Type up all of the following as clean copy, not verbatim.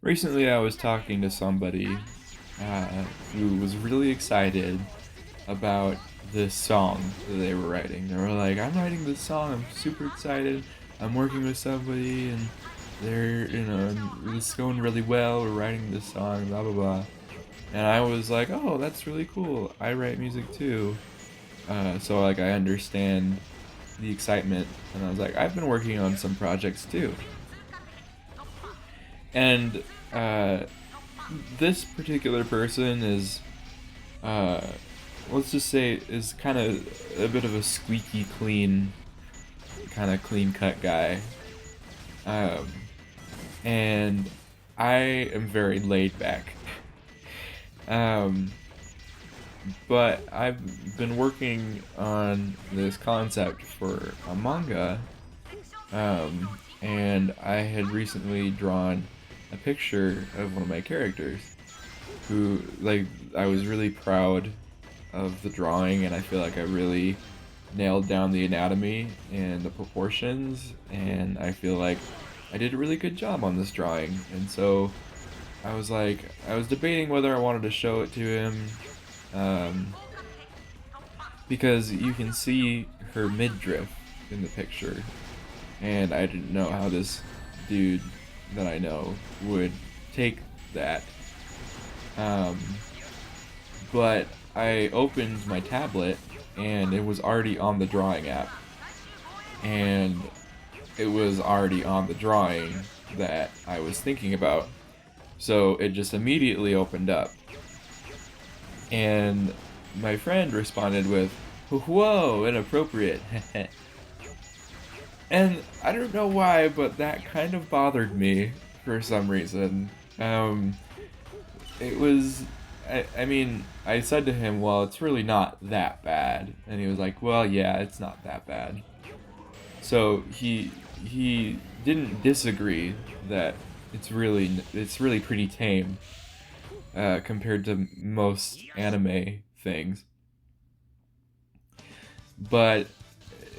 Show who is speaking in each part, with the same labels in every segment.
Speaker 1: Recently, I was talking to somebody who was really excited about this song that they were writing. They were like, "I'm writing this song. I'm super excited. I'm working with somebody, and it's going really well. We're writing this song, blah blah blah." And I was like, "Oh, that's really cool. I write music too." So like, I understand the excitement, and I was like, "I've been working on some projects too." And uh, this particular person is, uh, let's just say, is kind of a bit of a squeaky clean, kind of clean cut guy. Um, and I am very laid back. Um, but I've been working on this concept for a manga, and I had recently drawn a picture of one of my characters who, like, I was really proud of the drawing, and I feel like I really nailed down the anatomy and the proportions, and I feel like I did a really good job on this drawing. And so I was debating whether I wanted to show it to him, um, because you can see her midriff in the picture, and I didn't know how this dude that I know would take that. Um, but I opened my tablet and it was already on the drawing app, and it was already on the drawing that I was thinking about. So it just immediately opened up, and my friend responded with, "Whoa, inappropriate." And I don't know why, but that kind of bothered me for some reason. It was, I mean, I said to him, "Well, it's really not that bad." And he was like, "Well, yeah, it's not that bad." So he didn't disagree that it's really pretty tame, compared to most anime things. But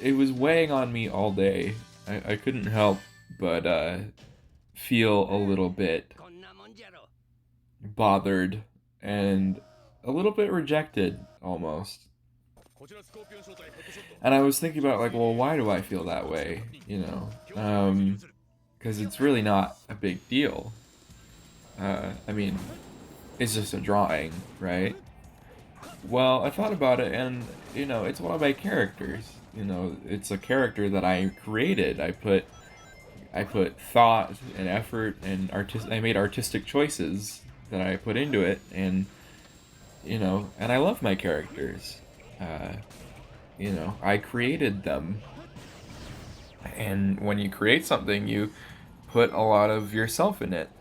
Speaker 1: it was weighing on me all day. I couldn't help but feel a little bit bothered and a little bit rejected almost. And I was thinking about, like, well, why do I feel that way? Because it's really not a big deal. I mean, it's just a drawing, right? Well, I thought about it, and it's one of my characters. It's a character that I created. I put thought and effort and I made artistic choices that I put into it, and I love my characters. Uh, I created them, and when you create something, you put a lot of yourself in it.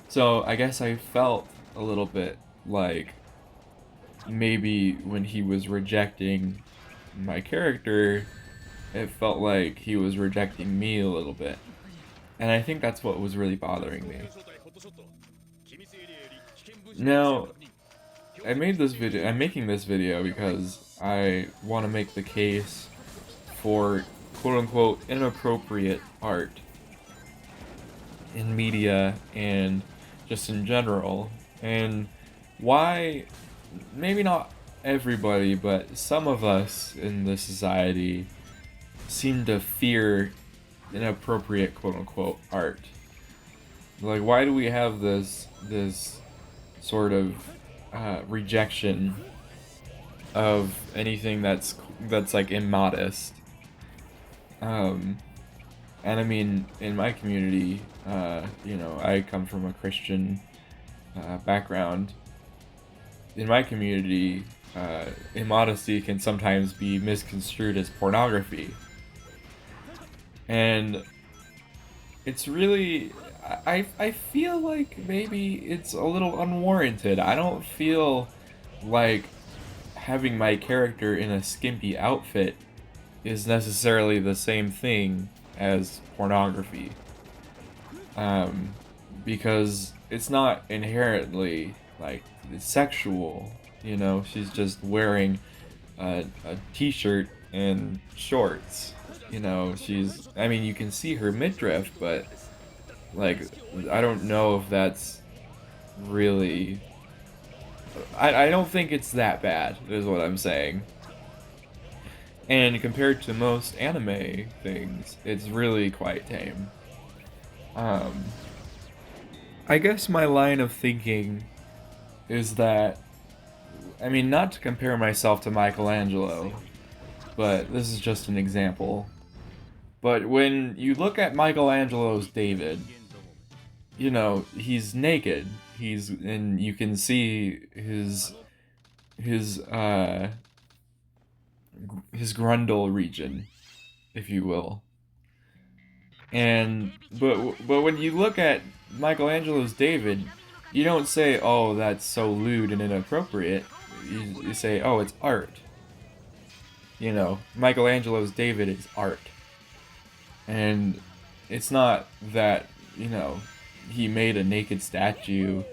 Speaker 1: So I guess I felt a little bit like maybe when he was rejecting my character, it felt like he was rejecting me a little bit. And I think that's what was really bothering me. Now, I'm making this video because I want to make the case for quote unquote inappropriate art in media and just in general, and why maybe not everybody, but some of us in the society seem to fear inappropriate quote unquote art. Like, why do we have this sort of rejection of anything that's like immodest? Um, and I mean, in my community, I come from a Christian background. In my community, immodesty can sometimes be misconstrued as pornography, and it's really, I feel like maybe it's a little unwarranted. I don't feel like having my character in a skimpy outfit is necessarily the same thing as pornography, um, because it's not inherently like sexual. She's just wearing a t-shirt and shorts. I mean, you can see her midriff, but Like, I don't know if that's really... I don't think it's that bad, is what I'm saying. And compared to most anime things, it's really quite tame. Um, I guess my line of thinking is that, I mean, not to compare myself to Michelangelo, but this is just an example. But when you look at Michelangelo's David, you know, he's naked. And you can see his his grundle region, if you will. And but when you look at Michelangelo's David, you don't say, "Oh, that's so lewd and inappropriate." You say, "Oh, it's art." You know, Michelangelo's David is art. And it's not that, you know, he made a naked statue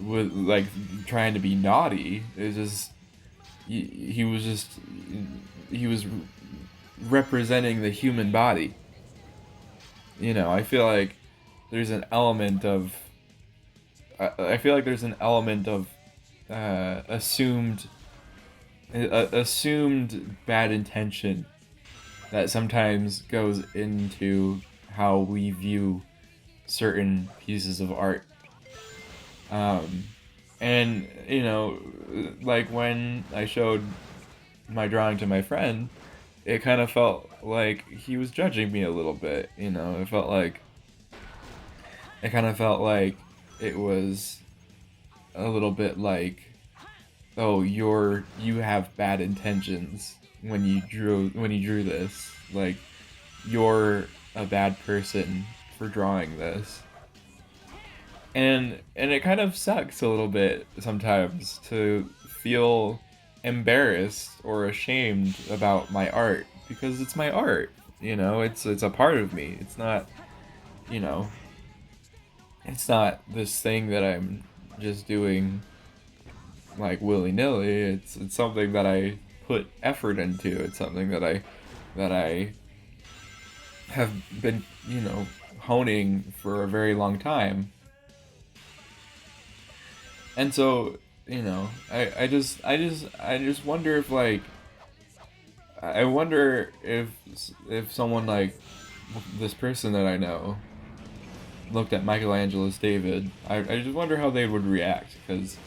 Speaker 1: with, like, trying to be naughty. It's just he was just he was representing the human body. You know, I feel like there's an element of I feel like there's an element of assumed assumed bad intention that sometimes goes into how we view certain pieces of art. And, you know, like when I showed my drawing to my friend, it kind of felt like he was judging me a little bit, you know. It kind of felt like it was a little bit like, oh, you have bad intentions when you drew this. Like, you're a bad person for drawing this. And it kind of sucks a little bit sometimes to feel embarrassed or ashamed about my art, because it's my art. You know, it's a part of me. It's not, you know, it's not this thing that I'm just doing like willy-nilly. It's something that I put effort into. It's something that I have been, you know, honing for a very long time. And so, you know, I just wonder if, like, I wonder if someone like this person that I know looked at Michelangelo's David, I just wonder how they would react, because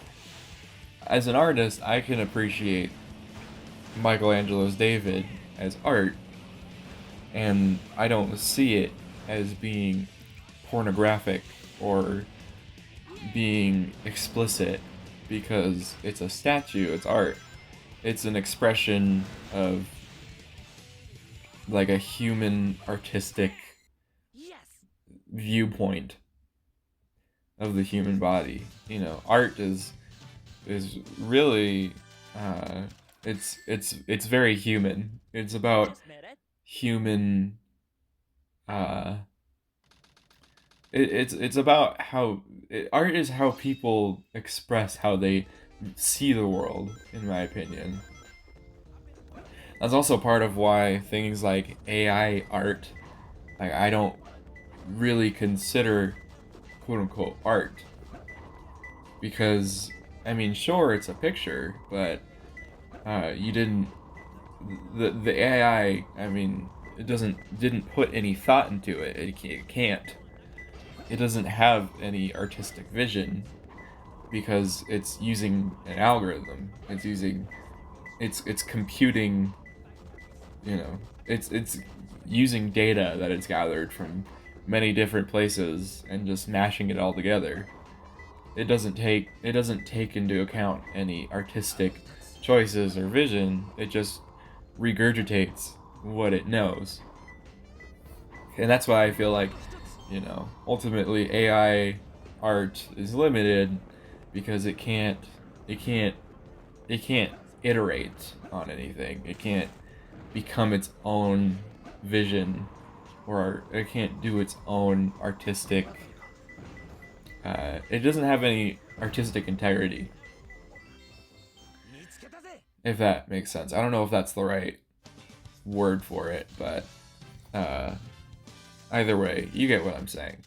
Speaker 1: as an artist, I can appreciate Michelangelo's David as art, and I don't see it as being pornographic or being explicit, because it's a statue, it's art. It's an expression of, like, a human artistic viewpoint of the human body. You know, art is really it's very human. It's about human uh it's about how art is how people express how they see the world, in my opinion. That's also part of why things like AI art, like, I don't really consider quote unquote art, because, I mean, sure, it's a picture, but you didn't the AI, I mean, it didn't put any thought into it. It can't. It doesn't have any artistic vision, because it's using an algorithm. It's computing, you know, it's using data that it's gathered from many different places and just mashing it all together. It doesn't take into account any artistic choices or vision. It just regurgitates what it knows. And that's why I feel like, you know, ultimately AI art is limited, because it can't it can't iterate on anything. It can't become its own vision, or it can't do its own artistic it doesn't have any artistic integrity, if that makes sense. I don't know if that's the right word for it, but uh, either way, you get what I'm saying.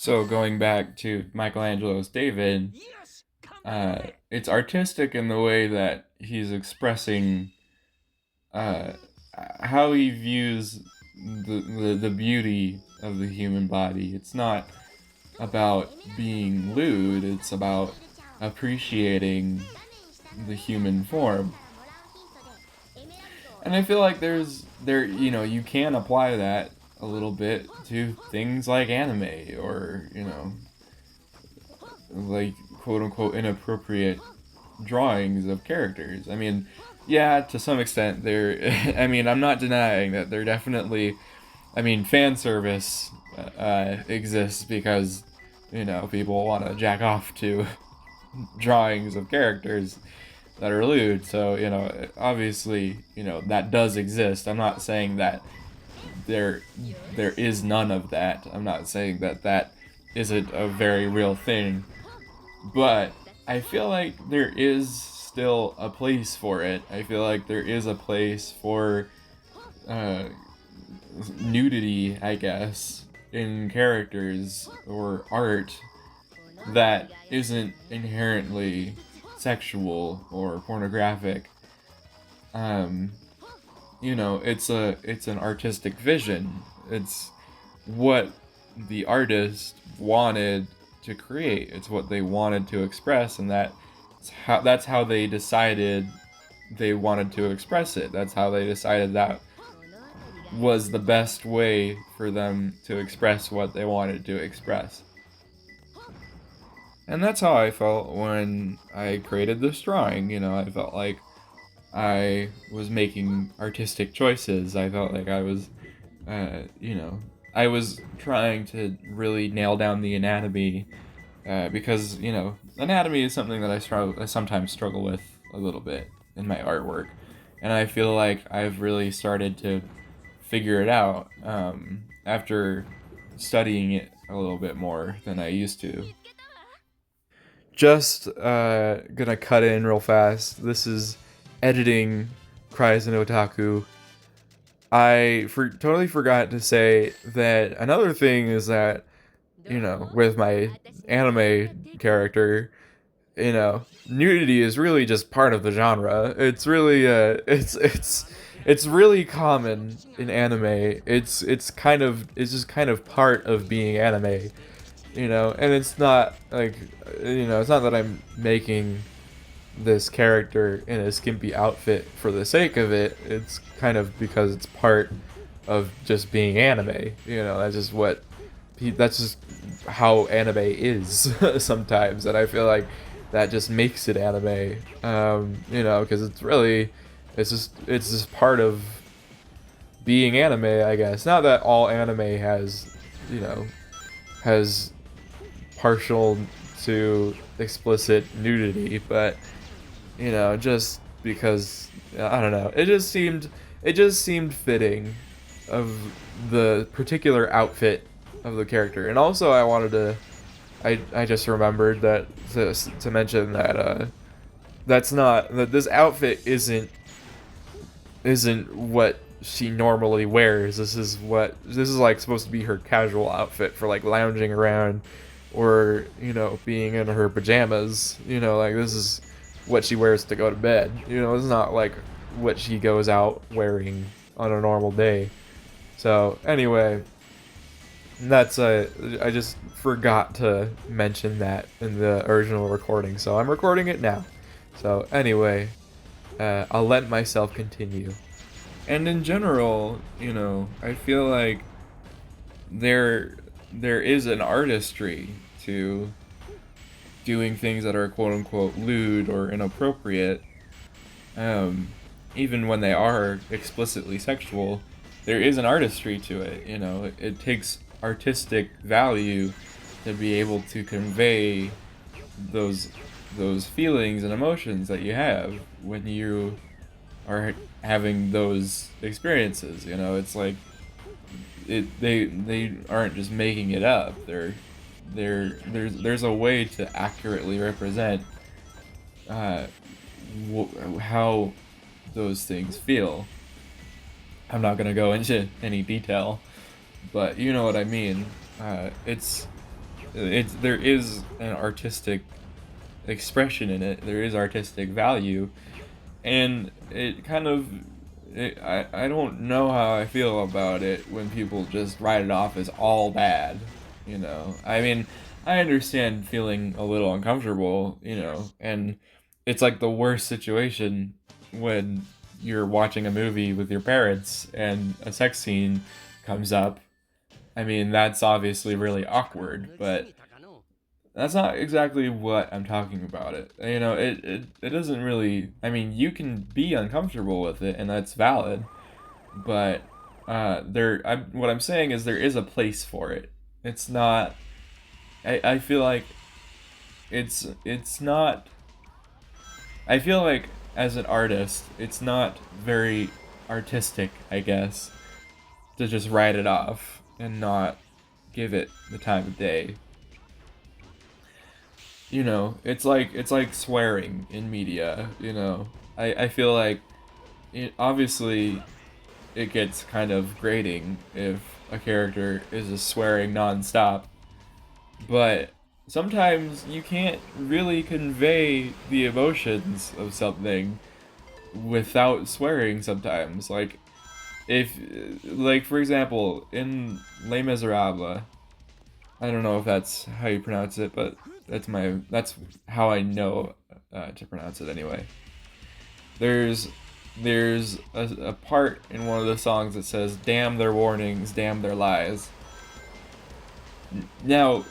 Speaker 1: So going back to Michelangelo's David, it's artistic in the way that he's expressing uh, how he views the beauty of the human body. It's not about being lewd, it's about appreciating the human form. And I feel like you can apply that a little bit to things like anime or, like quote unquote inappropriate drawings of characters. I mean, yeah, to some extent I mean, I'm not denying that they're definitely, I mean, fan service exists because, people want to jack off to drawings of characters that are lewd. So, obviously, that does exist. I'm not saying that there there is none of that. I'm not saying that that isn't a very real thing. But I feel like there is still a place for it. I feel like there is a place for uh, nudity, I guess, in characters or art that isn't inherently sexual or pornographic. Um, it's an artistic vision. It's what the artist wanted to create. It's what they wanted to express, and that's how they decided they wanted to express it. That's how they decided that was the best way for them to express what they wanted to express. And that's how I felt when I created this drawing. I felt like I was making artistic choices. I felt like I was, I was trying to really nail down the anatomy because anatomy is something that I sometimes struggle with a little bit in my artwork, and I feel like I've really started to figure it out after studying it a little bit more than I used to. Just gonna cut in real fast. This is editing Cries and Otaku. Totally forgot to say that another thing is that with my anime character, nudity is really just part of the genre. It's really it's really common in anime. It's just kind of part of being anime, and it's not like it's not that I'm making this character in a skimpy outfit for the sake of it. It's kind of because it's part of just being anime. That's just how anime is sometimes, and I feel like that just makes it anime. Because it's just part of being anime, I guess. Not that all anime you know, has partial to explicit nudity, but just because I don't know, it just seemed fitting of the particular outfit of the character. And also I wanted to I just remembered that to mention that that's not that this outfit isn't what she normally wears. This is like supposed to be her casual outfit for like lounging around or being in her pajamas. Like this is what she wears to go to bed. It's not like what she goes out wearing on a normal day. So anyway, I just forgot to mention that in the original recording, so I'm recording it now. So anyway, I'll let myself continue. And in general, I feel like there is an artistry to doing things that are quote unquote lewd or inappropriate, even when they are explicitly sexual. There is an artistry to it. It takes artistic value to be able to convey those feelings and emotions that you have when you are having those experiences. It's like they aren't just making it up. There's a way to accurately represent how those things feel. I'm not gonna go into any detail, but you know what I mean. It's there is an artistic expression in it. There is artistic value, and it kind of I don't know how I feel about it when people just write it off as all bad. I mean, I understand feeling a little uncomfortable, and it's like the worst situation when you're watching a movie with your parents and a sex scene comes up. I mean, that's obviously really awkward, but that's not exactly what I'm talking about. It doesn't really. I mean, you can be uncomfortable with it, and that's valid. But what I'm saying is there is a place for it. It's not. I feel like it's not. I feel like as an artist, it's not very artistic, I guess, to just write it off and not give it the time of day. It's like swearing in media. I feel like obviously it gets kind of grating if a character is just swearing nonstop, but sometimes you can't really convey the emotions of something without swearing sometimes. Like for example, in Les Miserables, I don't know if that's how you pronounce it, but that's how I know to pronounce it anyway. There's there's a part in one of the songs that says, "Damn their warnings, damn their lies." Now,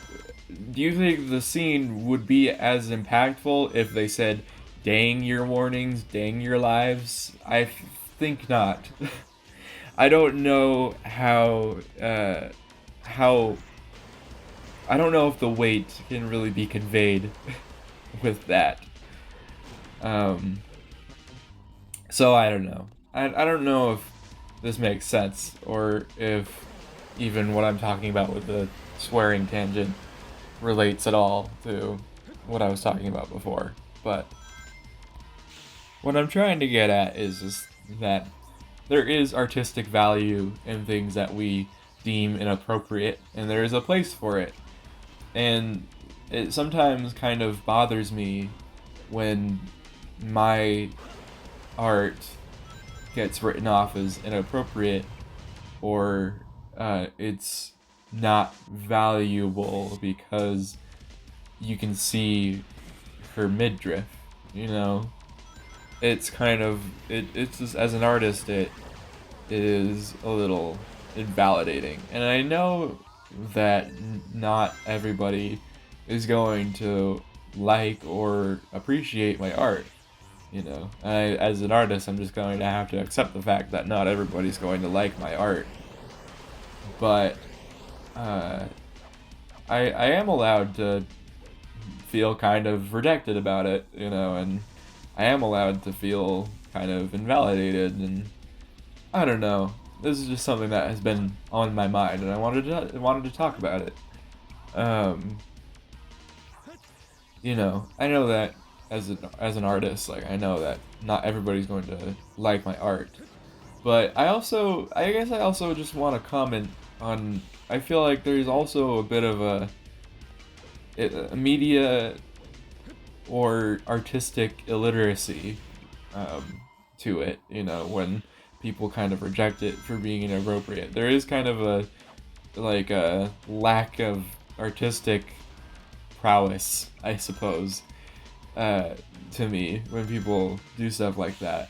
Speaker 1: do you think the scene would be as impactful if they said, "Dang your warnings, dang your lives"? I think not. I don't know how I don't know if the weight can really be conveyed with that. Um, so I don't know. I don't know if this makes sense or if even what I'm talking about with the swearing tangent relates at all to what I was talking about before. But what I'm trying to get at is just that there is artistic value in things that we deem inappropriate, and there is a place for it. And it sometimes kind of bothers me when my art gets written off as inappropriate or it's not valuable because you can see her midriff. You know, it's kind of it's just as an artist it is a little invalidating, and I know that not everybody is going to like or appreciate my art. As an artist, I'm just going to have to accept the fact that not everybody's going to like my art. But uh, I am allowed to feel kind of rejected about it, and I am allowed to feel kind of invalidated, and I don't know. This is just something that has been on my mind, and I wanted to talk about it. Um, I know that as an artist, like I know that not everybody's going to like my art, but I guess I also just want to comment on. I feel like there's also a bit of a media or artistic illiteracy to it. When people kind of reject it for being inappropriate, there is kind of a lack of artistic prowess, I suppose, to me when people do stuff like that.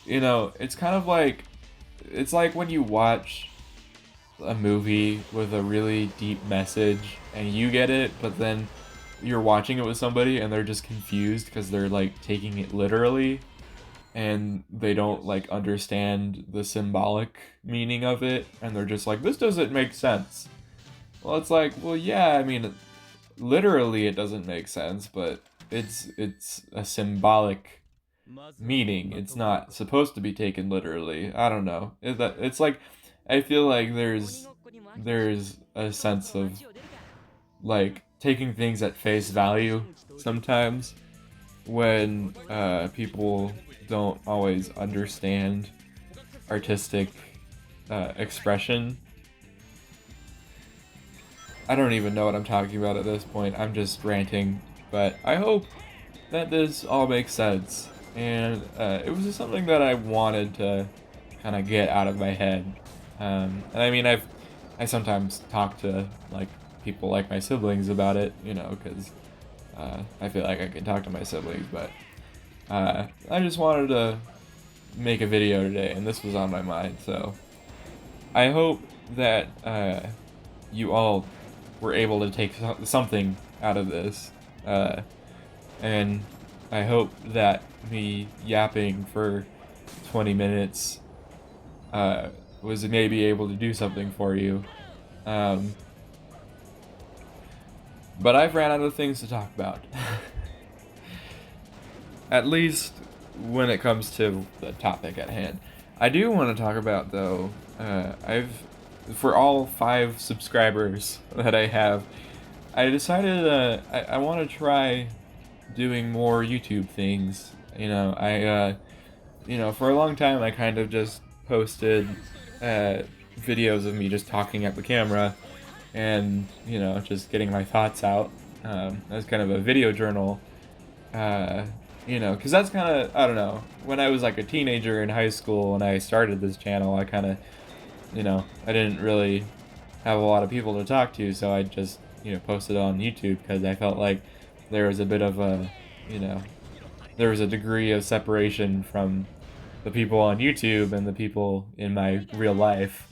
Speaker 1: It's kind of like it's like when you watch a movie with a really deep message and you get it, but then you're watching it with somebody and they're just confused because they're like taking it literally and they don't like understand the symbolic meaning of it, and they're just like, this doesn't make sense. Well, it's like, well, yeah, I mean, literally it doesn't make sense, but it's a symbolic meaning. It's not supposed to be taken literally. I don't know. It's like I feel like there's a sense of like taking things at face value sometimes when people don't always understand artistic expression. I don't even know what I'm talking about at this point. I'm just ranting, but I hope that this all makes sense. And it was just something that I wanted to kind of get out of my head. And I mean, I sometimes talk to like people like my siblings about it, you know, because I feel like I can talk to my siblings, but I just wanted to make a video today, and this was on my mind. So I hope that you all were able to take something out of this, and I hope that me yapping for 20 minutes was maybe able to do something for you. Um, but I've ran out of things to talk about. At least when it comes to the topic at hand. I do want to talk about, though, for all 5 subscribers that I have, I decided I want to try doing more YouTube things. You know, for a long time I kind of just posted videos of me just talking at the camera and, just getting my thoughts out as kind of a video journal. Because that's kind of, I don't know, when I was like a teenager in high school and I started this channel, I kind of, I didn't really have a lot of people to talk to, so I just, posted on YouTube because I felt like there was a bit of a, there was a degree of separation from the people on YouTube and the people in my real life.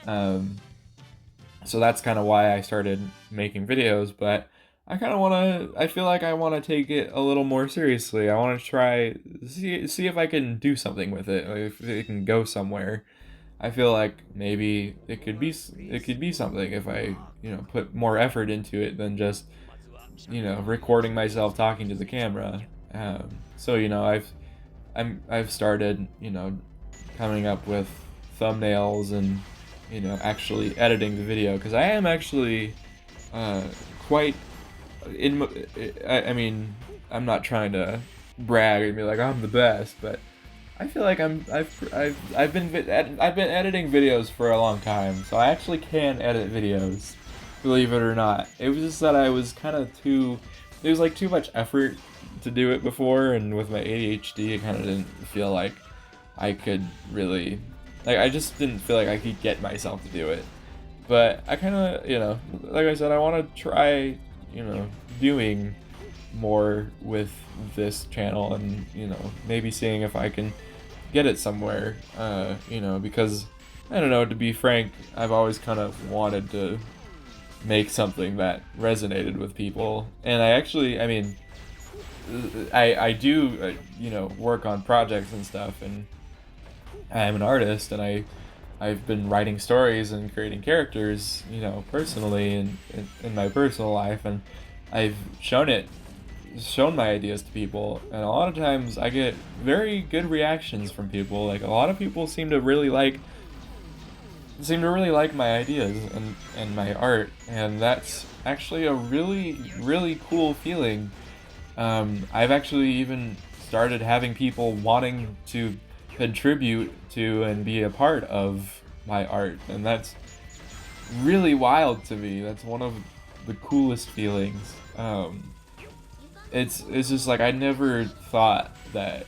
Speaker 1: So that's kind of why I started making videos, but I kind of want to, I feel like I want to take it a little more seriously. I want to see if I can do something with it, if it can go somewhere. I feel like maybe it could be something if I, put more effort into it than just, recording myself talking to the camera. So, I've started, coming up with thumbnails and, actually editing the video, because I am actually quite I mean, I'm not trying to brag and be like I'm the best, but I feel like I've been editing videos for a long time, so I actually can edit videos, believe it or not. It was just that I was kind of it was like too much effort to do it before, and with my ADHD, I kind of didn't feel like I could really, like, I just didn't feel like I could get myself to do it. But I kind of, like I said, I want to try, doing more with this channel and, maybe seeing if I can get it somewhere, because, I don't know, to be frank, I've always kind of wanted to make something that resonated with people. And I actually, I mean, I do, work on projects and stuff, and I'm an artist, and I've been writing stories and creating characters, personally in my personal life, and I've shown my ideas to people, and a lot of times I get very good reactions from people. Like, a lot of people seem to really like my ideas and my art, and that's actually a really, really cool feeling. I've actually even started having people wanting to contribute to and be a part of my art, and that's really wild to me. That's one of the coolest feelings. It's just like, I never thought that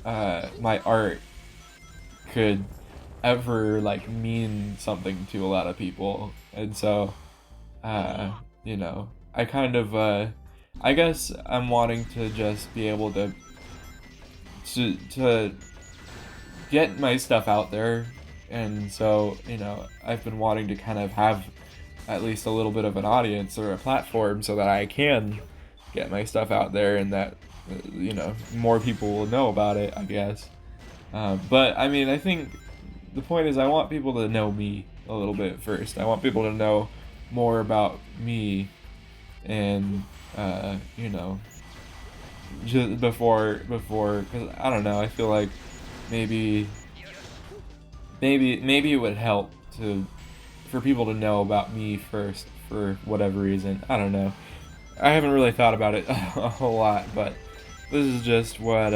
Speaker 1: my art could ever like mean something to a lot of people, and so I kind of I guess I'm wanting to just be able to get my stuff out there. And so, I've been wanting to kind of have at least a little bit of an audience or a platform so that I can get my stuff out there, and that, more people will know about it, I guess. But, I mean, I think the point is I want people to know me a little bit first. I want people to know more about me, and, just before, because, I don't know, I feel like maybe it would help for people to know about me first, for whatever reason. I don't know. I haven't really thought about it a whole lot, but this is just what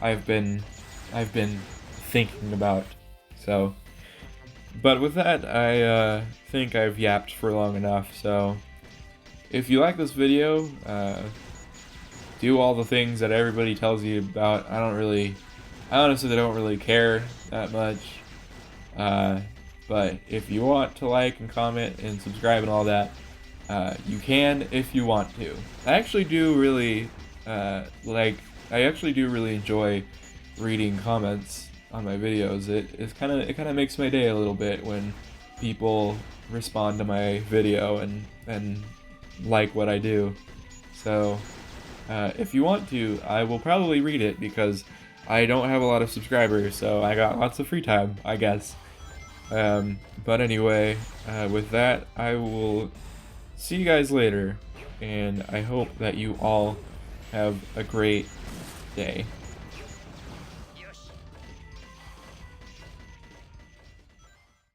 Speaker 1: I've been thinking about. So But with that, I think I've yapped for long enough, so if you like this video, do all the things that everybody tells you about. I honestly don't really care that much. But if you want to like and comment and subscribe and all that, you can if you want to. I actually do really enjoy reading comments on my videos. It kind of makes my day a little bit when people respond to my video and like what I do. So if you want to, I will probably read it because I don't have a lot of subscribers, so I got lots of free time, I guess. But anyway, with that, I will see you guys later, and I hope that you all have a great day.